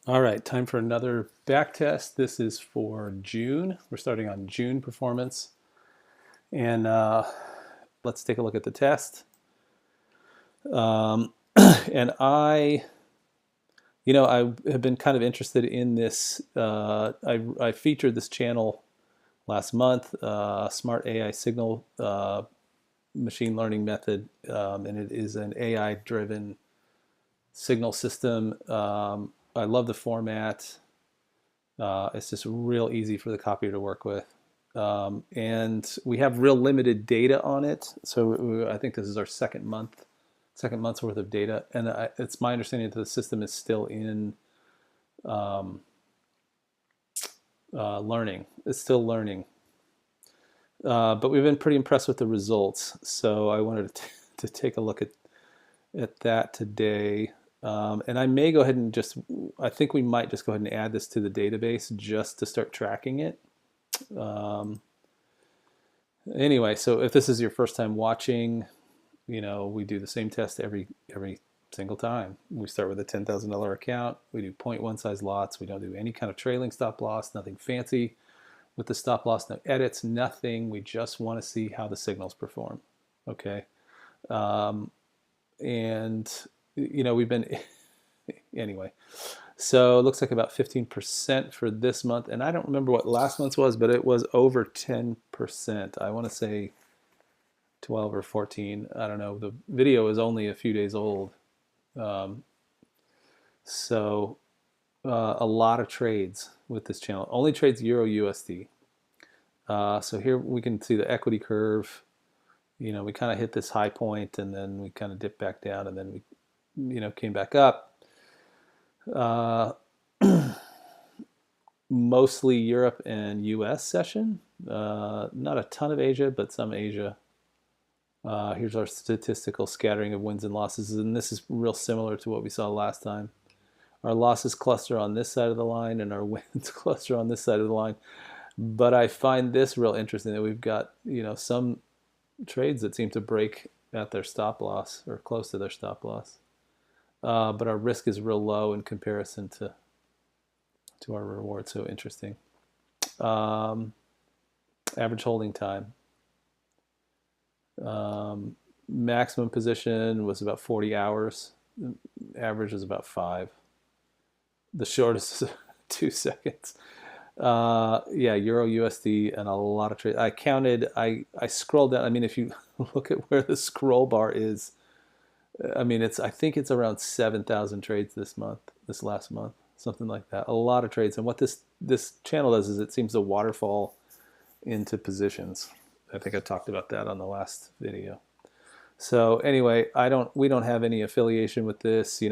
All right, time for another back test. This is for June. We're starting on June performance. And let's take a look at the test. And I have been kind of interested in this. I featured this channel last month, Smart AI Signal Machine Learning Method, and it is an AI-driven signal system. I love the format. It's just real easy for the copier to work with. And we have real limited data on it. So I think this is our second month's worth of data. And it's my understanding that the system is still in learning. It's still learning. But we've been pretty impressed with the results. So I wanted to take a look at that today. And I may go ahead and I think we might just go ahead and add this to the database just to start tracking it. Anyway, so if this is your first time watching, we do the same test every single time. We start with a $10,000 account. We do 0.1 size lots. We don't do any kind of trailing stop loss, nothing fancy with the stop loss, no edits, nothing. We just want to see how the signals perform. Okay. And we've been anyway. So it looks like about 15% for this month. And I don't remember what last month's was, but it was over 10%. I want to say 12 or 14. I don't know. The video is only a few days old. So a lot of trades with this channel. Only trades Euro USD. So here we can see the equity curve. We kind of hit this high point and then we kind of dipped back down and then we came back up. Mostly Europe and US session. Not a ton of Asia, but some Asia. Here's our statistical scattering of wins and losses, and this is real similar to what we saw last time. Our losses cluster on this side of the line and our wins cluster on this side of the line. But I find this real interesting that we've got, some trades that seem to break at their stop loss or close to their stop loss. But our risk is real low in comparison to our reward. So interesting. Average holding time. Maximum position was about 40 hours. Average is about 5. The shortest is 2 seconds. Euro USD and a lot of trades. I counted, I scrolled down. I mean, if you look at where the scroll bar is, I mean, I think it's around 7,000 trades this last month, something like that. A lot of trades. And what this channel does is it seems to waterfall into positions. I think I talked about that on the last video. So anyway, we don't have any affiliation with this.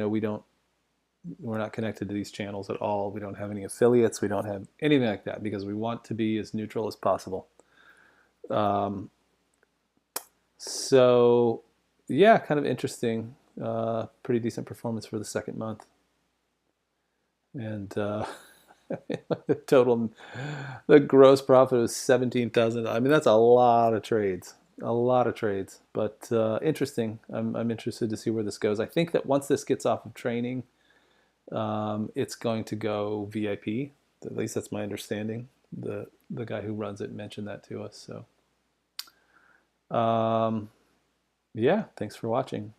We're not connected to these channels at all. We don't have any affiliates. We don't have anything like that because we want to be as neutral as possible. So yeah, kind of interesting. Pretty decent performance for the second month. And the gross profit was 17,000. I mean, that's a lot of trades. But interesting. I'm interested to see where this goes. I think that once this gets off of training, it's going to go VIP. At least that's my understanding. The guy who runs it mentioned that to us. So yeah, thanks for watching.